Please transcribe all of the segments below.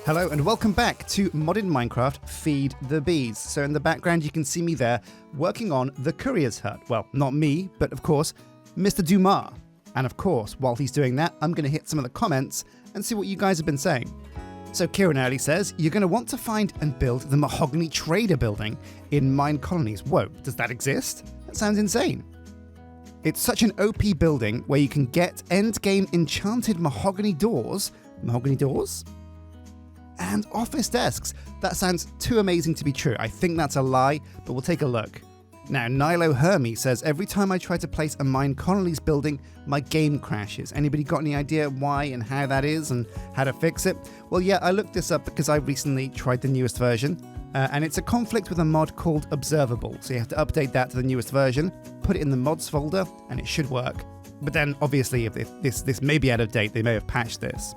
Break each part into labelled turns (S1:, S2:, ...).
S1: Hello and welcome back to Modded Minecraft Feed the Bees. So in the background you can see me there working on the Courier's hut. Well, not me, but of course, Mr. Dumas. And of course, while he's doing that, I'm going to hit some of the comments and see what you guys have been saying. So Kieran Early says, you're going to want to find and build the Mahogany Trader building in MineColonies. Whoa, does that exist? That sounds insane. It's such an OP building where you can get endgame enchanted mahogany doors. Mahogany doors? And office desks. That sounds too amazing to be true. I think that's a lie, but we'll take a look. Now, Nilo Hermy says, every time I try to place a MineColonies building, my game crashes. Anybody got any idea why and how that is and how to fix it? Well, yeah, I looked this up because I recently tried the newest version, and it's a conflict with a mod called Observable. So you have to update that to the newest version, put it in the mods folder, and it should work. But then, obviously, if this may be out of date, they may have patched this.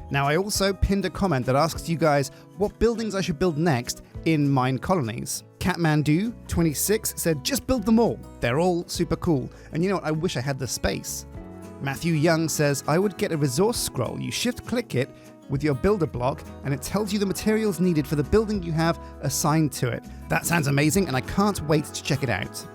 S1: Now, I also pinned a comment that asks you guys what buildings I should build next in MineColonies. Catmandu26 said, just build them all. They're all super cool. And you know what? I wish I had the space. Matthew Young says, I would get a resource scroll. You shift-click it with your builder block, and it tells you the materials needed for the building you have assigned to it. That sounds amazing, and I can't wait to check it out.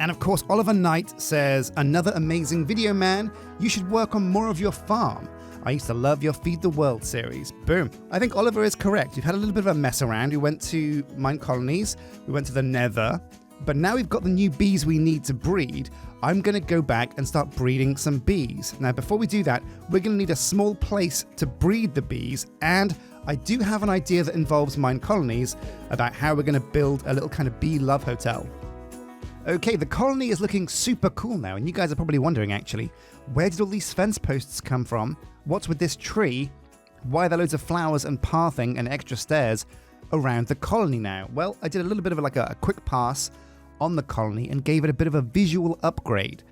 S1: And of course, Oliver Knight says, another amazing video, man. You should work on more of your farm. I used to love your Feed the World series. Boom. I think Oliver is correct. We've had a little bit of a mess around. We went to MineColonies, we went to the Nether, but now we've got the new bees we need to breed. I'm going to go back and start breeding some bees. Now, before we do that, we're going to need a small place to breed the bees, and I do have an idea that involves MineColonies about how we're going to build a little kind of bee love hotel. Okay, the colony is looking super cool now, and you guys are probably wondering, actually, where did all these fence posts come from? What's with this tree? Why are there loads of flowers and pathing and extra stairs around the colony now? Well, I did a little bit of a quick pass on the colony and gave it a bit of a visual upgrade.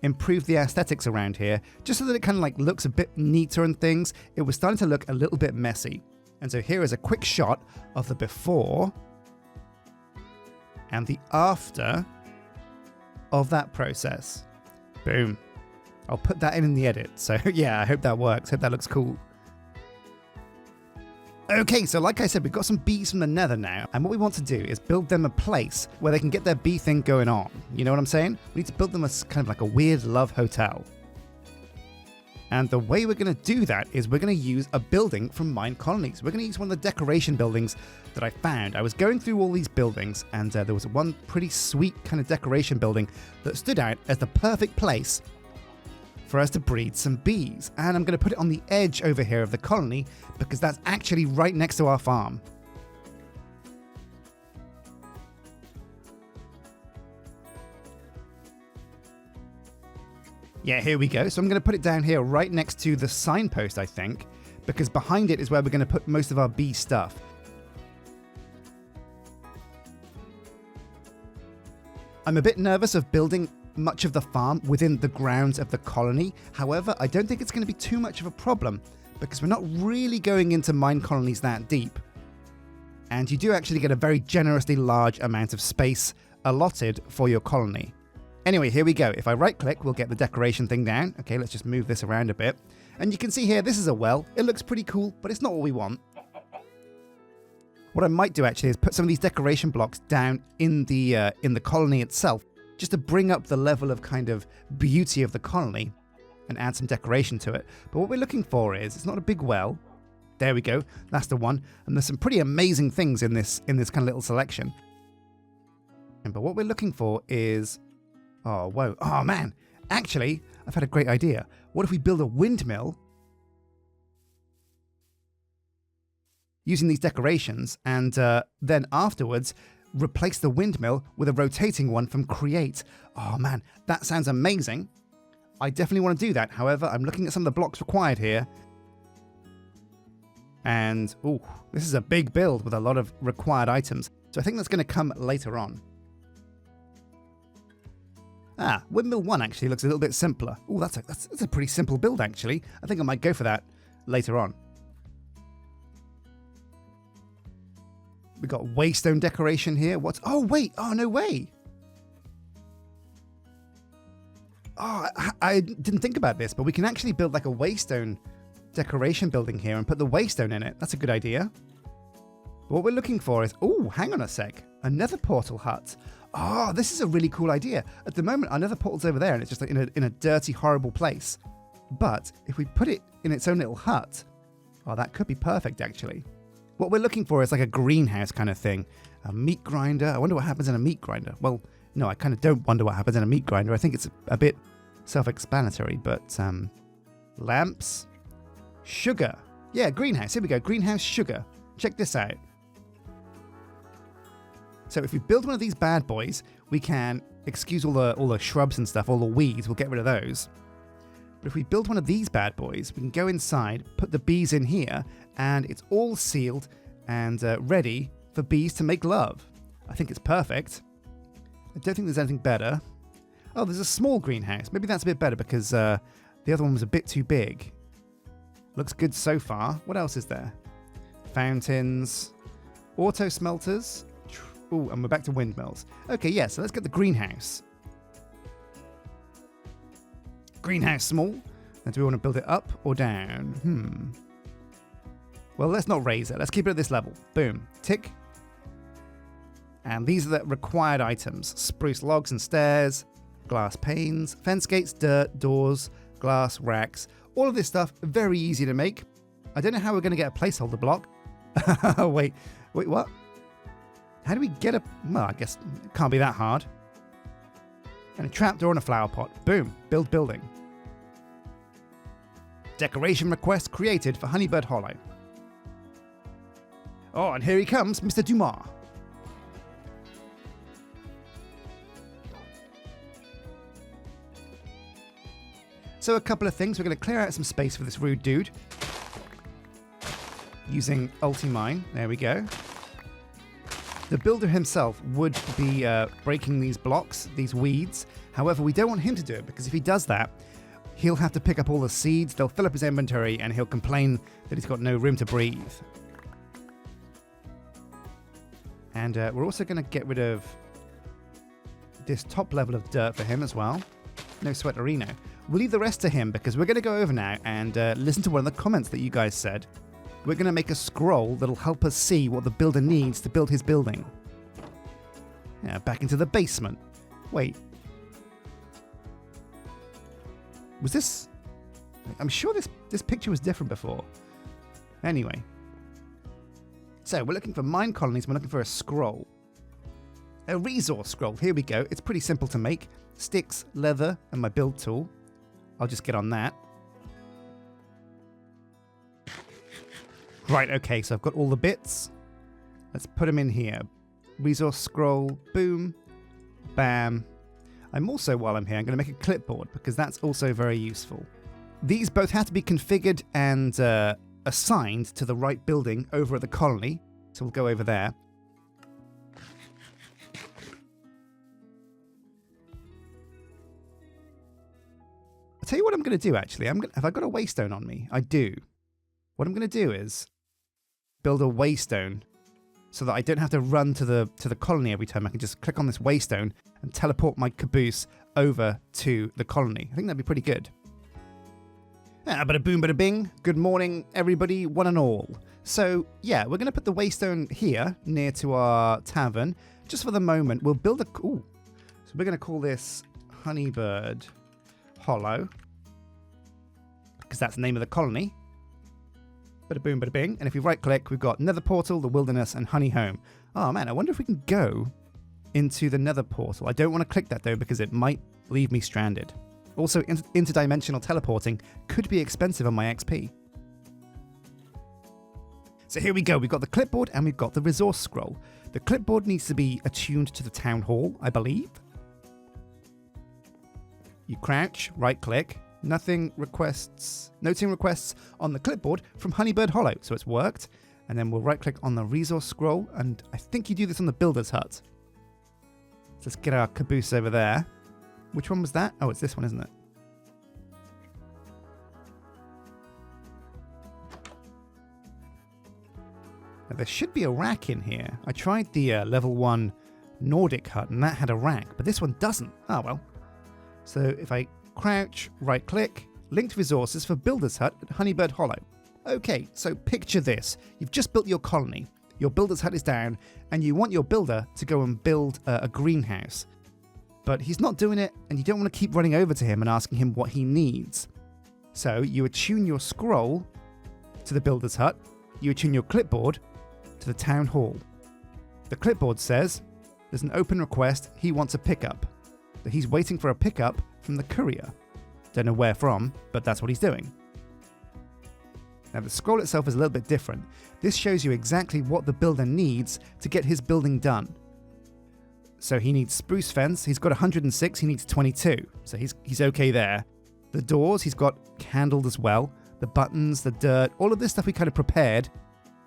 S1: Improved the aesthetics around here, just so that it kind of looks a bit neater and things. It was starting to look a little bit messy. And so here is a quick shot of the before and the after of that process. Boom. I'll put that in the edit. So yeah, I hope that works. Hope that looks cool. Okay, so like I said, we've got some bees from the Nether now, and what we want to do is build them a place where they can get their bee thing going on. You know what I'm saying? We need to build them a kind of like a weird love hotel. And the way we're going to do that is we're going to use a building from MineColonies. We're going to use one of the decoration buildings that I found. I was going through all these buildings, and there was one pretty sweet kind of decoration building that stood out as the perfect place for us to breed some bees. And I'm going to put it on the edge over here of the colony because that's actually right next to our farm. Yeah, here we go. So I'm going to put it down here right next to the signpost, I think, because behind it is where we're going to put most of our bee stuff. I'm a bit nervous of building much of the farm within the grounds of the colony. However, I don't think it's going to be too much of a problem because we're not really going into MineColonies that deep. And you do actually get a very generously large amount of space allotted for your colony. Anyway, here we go. If I right click, we'll get the decoration thing down. Okay, let's just move this around a bit. And you can see here, this is a well. It looks pretty cool, but it's not what we want. What I might do actually is put some of these decoration blocks down in the colony itself, just to bring up the level of kind of beauty of the colony and add some decoration to it. But what we're looking for is, it's not a big well. There we go. That's the one. And there's some pretty amazing things in this kind of little selection. But what we're looking for is, oh, whoa. Oh, man. Actually, I've had a great idea. What if we build a windmill using these decorations and then afterwards replace the windmill with a rotating one from Create? Oh, man. That sounds amazing. I definitely want to do that. However, I'm looking at some of the blocks required here. And, ooh, this is a big build with a lot of required items. So I think that's going to come later on. Ah, Windmill 1 actually looks a little bit simpler. Ooh, that's a pretty simple build, actually. I think I might go for that later on. We got waystone decoration here. What's... Oh, wait. Oh, no way. Oh, I didn't think about this, but we can actually build like a waystone decoration building here and put the waystone in it. That's a good idea. What we're looking for is, oh, hang on a sec, another portal hut. Oh, this is a really cool idea. At the moment, our nether portal's over there and it's just like in a dirty, horrible place. But if we put it in its own little hut, oh, that could be perfect, actually. What we're looking for is like a greenhouse kind of thing. A meat grinder. I wonder what happens in a meat grinder. Well, no, I kind of don't wonder what happens in a meat grinder. I think it's a bit self-explanatory, but lamps, sugar. Yeah, greenhouse. Here we go. Greenhouse sugar. Check this out. So if we build one of these bad boys, we can excuse all the shrubs and stuff, all the weeds. We'll get rid of those. But if we build one of these bad boys, we can go inside, put the bees in here, and it's all sealed and ready for bees to make love. I think it's perfect. I don't think there's anything better. Oh, there's a small greenhouse. Maybe that's a bit better because the other one was a bit too big. Looks good so far. What else is there? Fountains, auto smelters. Ooh, and we're back to windmills. Okay, yeah, so let's get the greenhouse. Greenhouse small. And do we want to build it up or down? Well, let's not raise it. Let's keep it at this level. Boom. Tick. And these are the required items. Spruce logs and stairs, glass panes, fence gates, dirt, doors, glass racks. All of this stuff, very easy to make. I don't know how we're going to get a placeholder block. Wait, what? How do we get a... Well, I guess it can't be that hard. And a trapdoor and a flower pot. Boom. Build building. Decoration request created for Honeybird Hollow. Oh, and here he comes, Mr. Dumas. So a couple of things. We're going to clear out some space for this rude dude. Using Ultimine. There we go. The builder himself would be breaking these blocks, these weeds. However, we don't want him to do it because if he does that, he'll have to pick up all the seeds, they'll fill up his inventory, and he'll complain that he's got no room to breathe. And we're also going to get rid of this top level of dirt for him as well. No sweaterino. We'll leave the rest to him because we're going to go over now and listen to one of the comments that you guys said. We're going to make a scroll that'll help us see what the builder needs to build his building. Yeah, back into the basement. Wait. Was this... I'm sure this picture was different before. Anyway. So, we're looking for MineColonies. We're looking for a scroll. A resource scroll. Here we go. It's pretty simple to make. Sticks, leather, and my build tool. I'll just get on that. Right, okay, so I've got all the bits. Let's put them in here. Resource scroll, boom, bam. I'm also, while I'm here, I'm going to make a clipboard because that's also very useful. These both have to be configured and assigned to the right building over at the colony. So we'll go over there. I'll tell you what I'm going to do, actually. Have I got a waystone on me? I do. What I'm going to do is build a waystone so that I don't have to run to the colony every time. I can just click on this waystone and teleport my caboose over to the colony. I think that'd be pretty good. Bada boom, bada bing. Good morning, everybody, one and all. So, yeah, we're going to put the waystone here near to our tavern. Just for the moment, we'll build a... Ooh. So we're going to call this Honeybird Hollow because that's the name of the colony. Bada boom, bada bing. And if we right click, we've got Nether Portal, the Wilderness, and Honey Home. Oh man, I wonder if we can go into the Nether Portal. I don't want to click that though because it might leave me stranded. Also, interdimensional teleporting could be expensive on my XP. So here we go. We've got the clipboard and we've got the resource scroll. The clipboard needs to be attuned to the town hall, I believe. You crouch, right click. Noting requests on the clipboard from Honeybird Hollow. So it's worked. And then we'll right click on the resource scroll. And I think you do this on the builder's hut. Let's get our caboose over there. Which one was that? Oh, it's this one, isn't it? Now, there should be a rack in here. I tried the level 1 Nordic hut and that had a rack. But this one doesn't. Oh, well. So if I crouch, right click, linked resources for Builder's Hut at Honeybird Hollow. Okay, so picture this. You've just built your colony. Your Builder's Hut is down, and you want your builder to go and build a greenhouse. But he's not doing it, and you don't want to keep running over to him and asking him what he needs. So you attune your scroll to the Builder's Hut, you attune your clipboard to the Town Hall. The clipboard says there's an open request, he wants a pickup. So he's waiting for a pickup from the courier. Don't know where from, but that's what he's doing. Now the scroll itself is a little bit different. This shows you exactly what the builder needs to get his building done. So he needs spruce fence, he's got 106, he needs 22. So he's okay there. The doors, he's got candled as well. The buttons, the dirt, all of this stuff we kind of prepared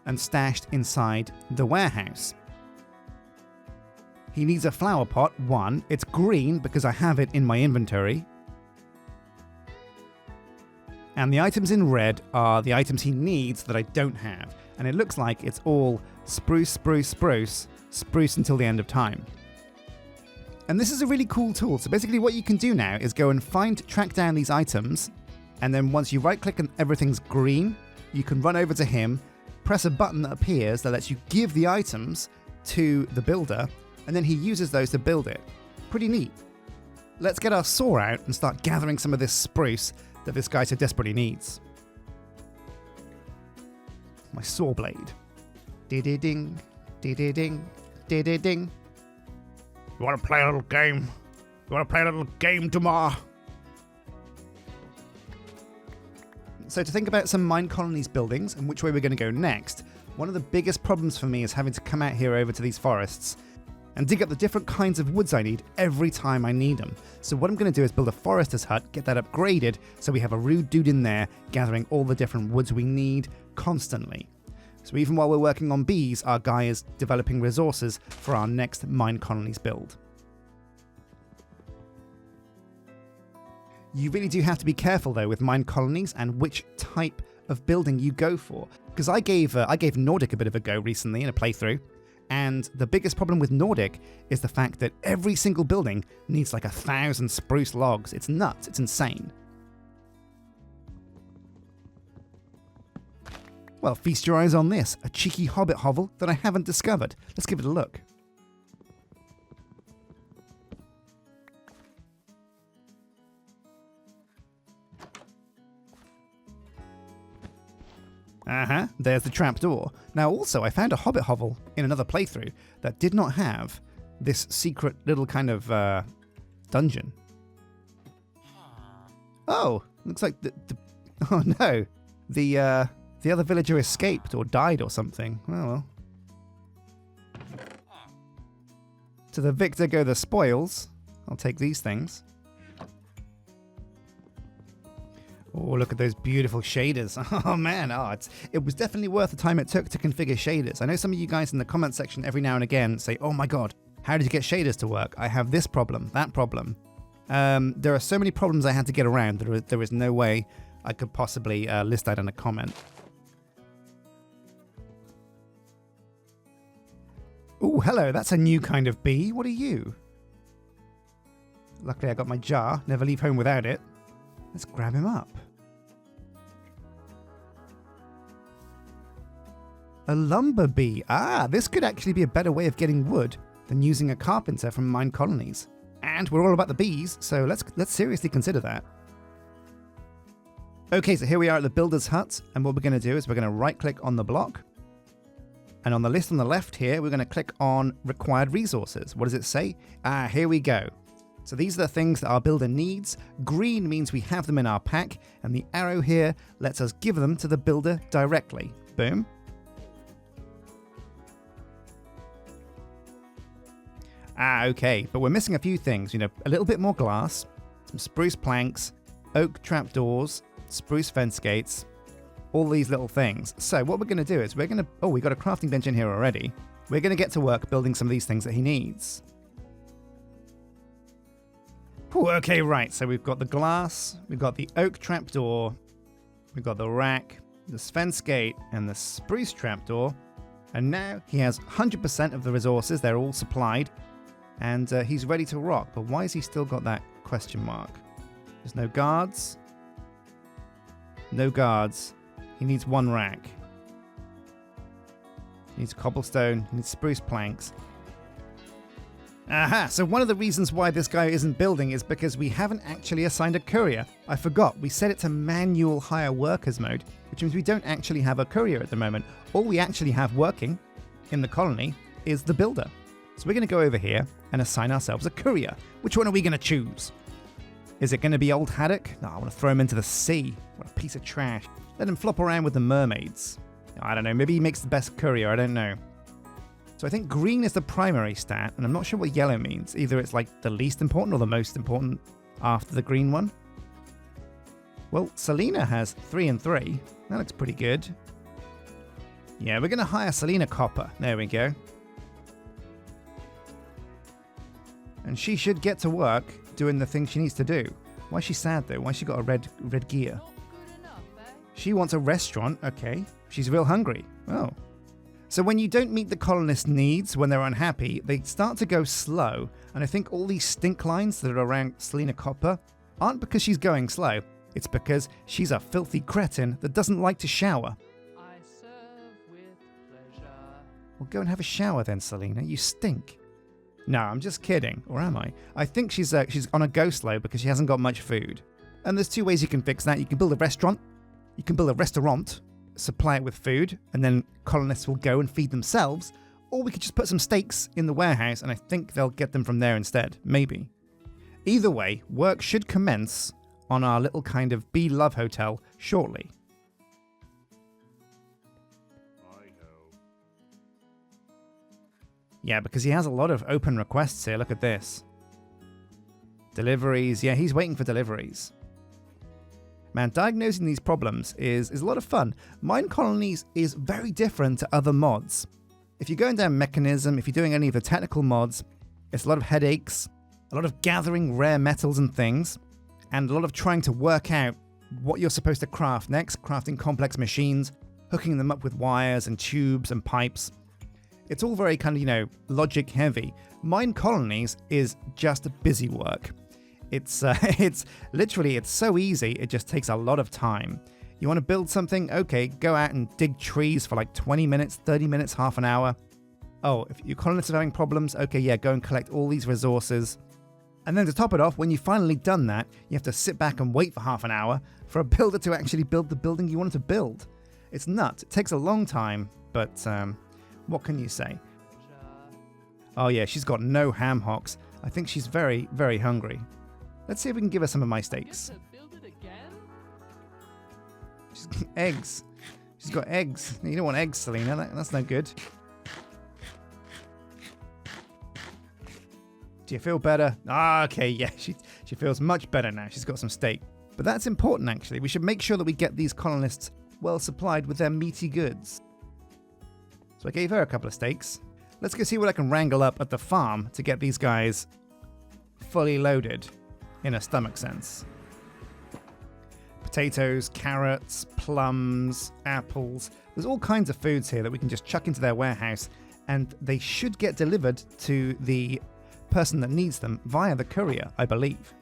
S1: and stashed inside the warehouse. He needs a flower pot, 1. It's green because I have it in my inventory. And the items in red are the items he needs that I don't have. And it looks like it's all spruce, spruce, spruce, spruce until the end of time. And this is a really cool tool. So basically what you can do now is go and track down these items. And then once you right click and everything's green, you can run over to him, press a button that appears that lets you give the items to the builder. And then he uses those to build it. Pretty neat. Let's get our saw out and start gathering some of this spruce that this guy so desperately needs. My saw blade. Ding, ding, ding. You want to play a little game? You want to play a little game tomorrow? So to think about some MineColonies buildings and which way we're going to go next, one of the biggest problems for me is having to come out here over to these forests and dig up the different kinds of woods I need every time I need them. So what I'm going to do is build a forester's hut, get that upgraded, so we have a rude dude in there gathering all the different woods we need constantly. So even while we're working on bees, our guy is developing resources for our next MineColonies build. You really do have to be careful though with MineColonies and which type of building you go for. Because I gave Nordic a bit of a go recently in a playthrough. And the biggest problem with Nordic is the fact that every single building needs like 1,000 spruce logs. It's nuts. It's insane. Well, feast your eyes on this, a cheeky hobbit hovel that I haven't discovered. Let's give it a look. There's the trapdoor. Now also, I found a hobbit hovel in another playthrough that did not have this secret little kind of dungeon. Oh, looks like oh no, the other villager escaped or died or something. Oh well. To the victor go the spoils. I'll take these things. Oh, look at those beautiful shaders. Oh man, it was definitely worth the time it took to configure shaders. I know some of you guys in the comment section every now and again say, oh my god, how did you get shaders to work? I have this problem, that problem. There are so many problems I had to get around. There is no way I could possibly list that in a comment. Oh, hello, that's a new kind of bee. What are you? Luckily I got my jar. Never leave home without it. Let's grab him up. A lumber bee. This could actually be a better way of getting wood than using a carpenter from MineColonies. And we're all about the bees, so let's seriously consider that. Okay, so here we are at the builder's hut, and what we're going to do is we're going to right-click on the block. And on the list on the left here, we're going to click on required resources. What does it say? Here we go. So these are the things that our builder needs. Green means we have them in our pack, and the arrow here lets us give them to the builder directly. Boom. Okay, but we're missing a few things. You know, a little bit more glass, some spruce planks, oak trapdoors, spruce fence gates, all these little things. So what we're going to do is we got a crafting bench in here already. We're going to get to work building some of these things that he needs. Ooh, okay, right, so we've got the glass, we've got the oak trapdoor, we've got the rack, the fence gate, and the spruce trapdoor. And now he has 100% of the resources, they're all supplied, and he's ready to rock. But why has he still got that question mark? There's no guards. No guards. He needs 1 rack. He needs cobblestone. He needs spruce planks. Aha! So one of the reasons why this guy isn't building is because we haven't actually assigned a courier. I forgot. We set it to manual hire workers mode, which means we don't actually have a courier at the moment. All we actually have working in the colony is the builder. So we're going to go over here and assign ourselves a courier. Which one are we going to choose? Is it going to be old Haddock? No, I want to throw him into the sea. What a piece of trash. Let him flop around with the mermaids. I don't know. Maybe he makes the best courier. I don't know. So I think green is the primary stat, and I'm not sure what yellow means. Either it's like the least important or the most important after the green one. Well, Selena has 3 and 3. That looks pretty good. Yeah, we're going to hire Selena Copper. There we go. And she should get to work doing the thing she needs to do. Why is she sad though? Why has she got a red gear? She wants a restaurant. Okay. She's real hungry. Oh. So when you don't meet the colonists' needs when they're unhappy, they start to go slow. And I think all these stink lines that are around Selena Copper aren't because she's going slow. It's because she's a filthy cretin that doesn't like to shower.
S2: I serve with pleasure.
S1: Well, go and have a shower then, Selena. You stink. No, I'm just kidding. Or am I? I think she's on a go slow because she hasn't got much food. And there's 2 ways you can fix that. You can build a restaurant. You can build a restaurant, supply it with food, and then colonists will go and feed themselves. Or we could just put some steaks in the warehouse, and I think they'll get them from there instead. Maybe. Either way, work should commence on our little kind of bee love hotel shortly.
S3: I know.
S1: Yeah, because he has a lot of open requests here. Look at this. Deliveries. Yeah, he's waiting for deliveries. Man, diagnosing these problems is a lot of fun. MineColonies is very different to other mods. If you're going down mechanism, if you're doing any of the technical mods, it's a lot of headaches, a lot of gathering rare metals and things, and a lot of trying to work out what you're supposed to craft next, crafting complex machines, hooking them up with wires and tubes and pipes. It's all very kind of, logic heavy. MineColonies is just busy work. It's literally so easy, it just takes a lot of time. You want to build something? Okay, go out and dig trees for like 20 minutes, 30 minutes, half an hour. Oh, if your colonists are having problems, okay, yeah, go and collect all these resources. And then to top it off, when you've finally done that, you have to sit back and wait for half an hour for a builder to actually build the building you wanted to build. It's nuts. It takes a long time, but what can you say? Oh yeah, she's got no ham hocks. I think she's very, very hungry. Let's see if we can give her some of my steaks. She's got eggs. She's got eggs. You don't want eggs, Selena. That's no good. Do you feel better? Ah, okay, yeah. She feels much better now. She's got some steak. But that's important, actually. We should make sure that we get these colonists well supplied with their meaty goods. So I gave her a couple of steaks. Let's go see what I can wrangle up at the farm to get these guys fully loaded. In a stomach sense. Potatoes, carrots, plums, apples. There's all kinds of foods here that we can just chuck into their warehouse, and they should get delivered to the person that needs them via the courier, I believe.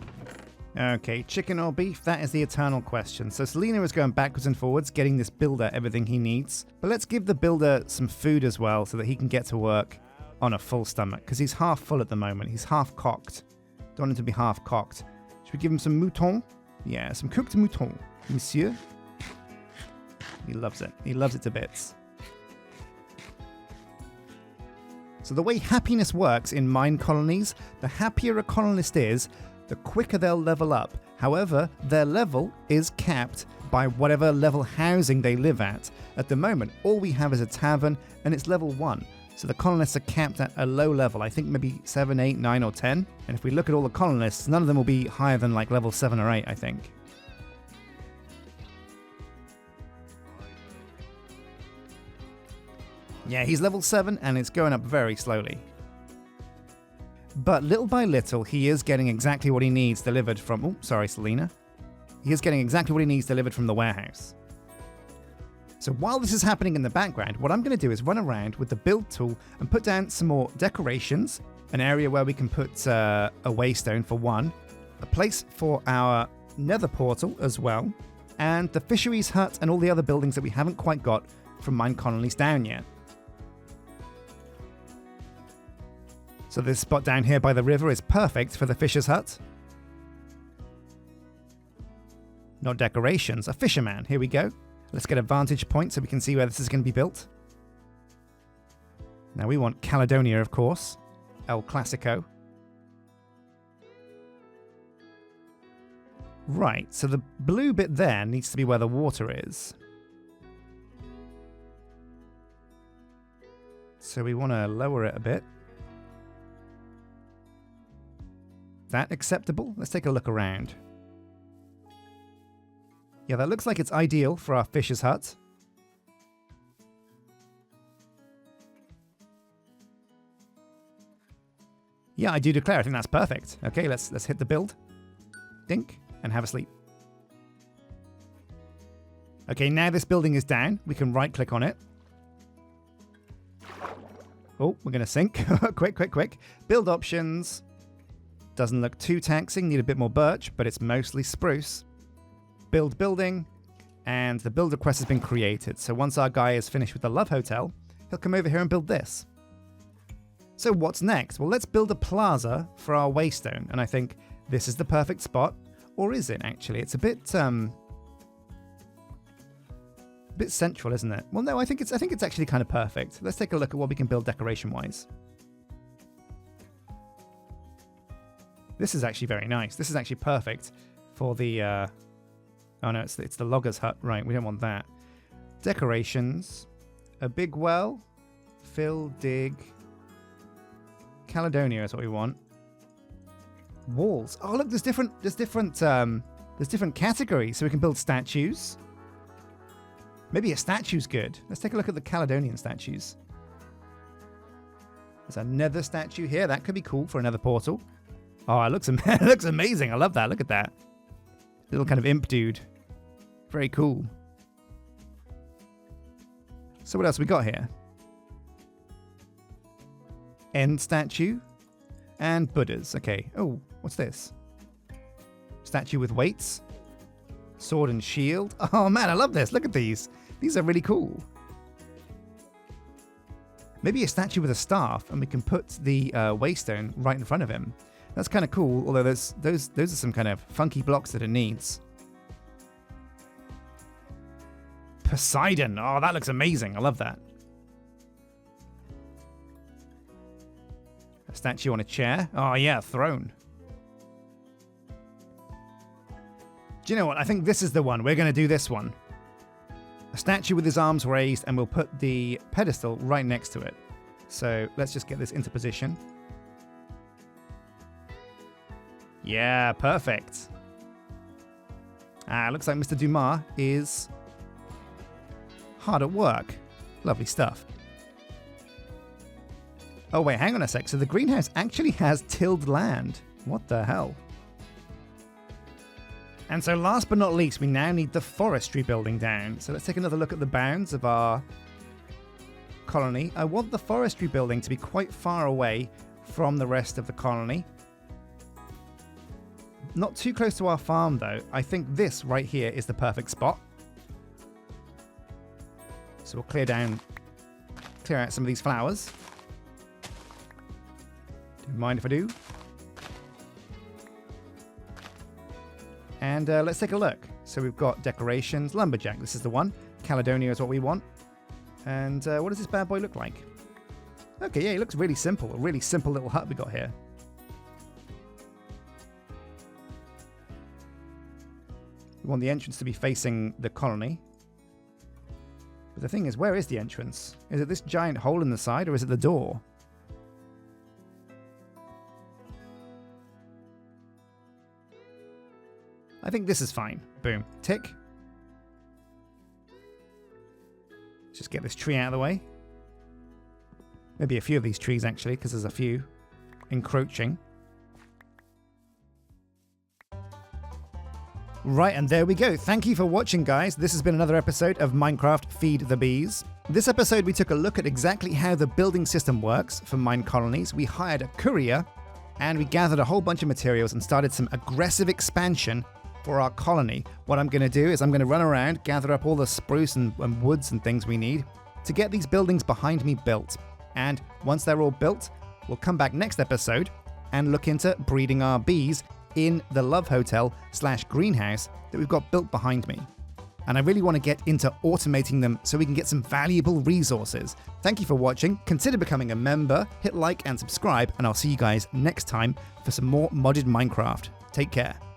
S1: Okay, chicken or beef? That is the eternal question. So Selena is going backwards and forwards, getting this builder everything he needs. But let's give the builder some food as well so that he can get to work on a full stomach, because he's half full at the moment. He's half cocked. Don't want him to be half cocked. Should we give him some mouton? Yeah, some cooked mouton. Monsieur? He loves it. He loves it to bits. So the way happiness works in MineColonies, the happier a colonist is, the quicker they'll level up. However, their level is capped by whatever level housing they live at. At the moment, all we have is a tavern, and it's level 1. So the colonists are capped at a low level, I think maybe 7, 8, 9 or 10. And if we look at all the colonists, none of them will be higher than like level 7 or 8, I think. Yeah, he's level 7 and it's going up very slowly. But little by little, he is getting exactly what he needs delivered from... Oh, sorry, Selena. He is getting exactly what he needs delivered from the warehouse. So while this is happening in the background, what I'm going to do is run around with the build tool and put down some more decorations, an area where we can put a waystone for one, a place for our nether portal as well, and the fisheries hut and all the other buildings that we haven't quite got from MineColonies down yet. So this spot down here by the river is perfect for the fisher's hut. Not decorations, a fisherman. Here we go. Let's get a vantage point so we can see where this is going to be built. Now we want Caledonia, of course. El Clasico. Right, so the blue bit there needs to be where the water is. So we want to lower it a bit. That acceptable? Let's take a look around. Yeah, that looks like it's ideal for our fisher's hut. Yeah, I do declare. I think that's perfect. Okay, let's hit the build. Dink. And have a sleep. Okay, now this building is down. We can right-click on it. Oh, we're going to sync. Quick. Build options. Doesn't look too taxing. Need a bit more birch, but it's mostly spruce. Build building. And the build request has been created. So once our guy is finished with the Love Hotel, he'll come over here and build this. So what's next? Well, let's build a plaza for our waystone. And I think this is the perfect spot. Or is it, actually? It's a bit central, isn't it? Well, no, I think it's actually kind of perfect. Let's take a look at what we can build decoration-wise. This is actually very nice. This is actually perfect for the... oh, no, it's the logger's hut. Right, we don't want that. Decorations. A big well. Fill, dig. Caledonia is what we want. Walls. Oh, look, there's different categories, so we can build statues. Maybe a statue's good. Let's take a look at the Caledonian statues. There's a nether statue here. That could be cool for another portal. Oh, it looks amazing. I love that. Look at that. Little kind of imp dude. Very cool. So what else we got here? End statue. And Buddhas. Okay. Oh, what's this? Statue with weights. Sword and shield. Oh man, I love this. Look at these. These are really cool. Maybe a statue with a staff, and we can put the waystone right in front of him. That's kind of cool, although those are some kind of funky blocks that it needs. Poseidon. Oh, that looks amazing. I love that. A statue on a chair. Oh yeah, a throne. Do you know what? I think this is the one. We're going to do this one. A statue with his arms raised, and we'll put the pedestal right next to it. So let's just get this into position. Yeah, perfect. Looks like Mr. Dumas is hard at work. Lovely stuff. Oh wait, hang on a sec. So the greenhouse actually has tilled land. What the hell? And so last but not least, we now need the forestry building down. So let's take another look at the bounds of our colony. I want the forestry building to be quite far away from the rest of the colony. Not too close to our farm though. I think this right here is the perfect spot. So we'll clear out some of these flowers. Don't mind if I do. And let's take a look. So we've got decorations. Lumberjack, this is the one. Caledonia is what we want. And what does this bad boy look like? Okay, yeah, it looks really simple. A really simple little hut we got here. We want the entrance to be facing the colony. But the thing is, where is the entrance? Is it this giant hole in the side, or is it the door? I think this is fine. Boom. Tick. Let's just get this tree out of the way. Maybe a few of these trees, actually, because there's a few encroaching. Right, and there we go. Thank you for watching, guys. This has been another episode of Minecraft Feed the Bees. This episode, we took a look at exactly how the building system works for MineColonies. We hired a courier, and we gathered a whole bunch of materials and started some aggressive expansion for our colony, what I'm going to do is I'm going to run around, gather up all the spruce and woods and things we need to get these buildings behind me built. And once they're all built, we'll come back next episode and look into breeding our bees in the Love Hotel / greenhouse that we've got built behind me. And I really want to get into automating them so we can get some valuable resources. Thank you for watching. Consider becoming a member, hit like and subscribe, and I'll see you guys next time for some more modded Minecraft. Take care.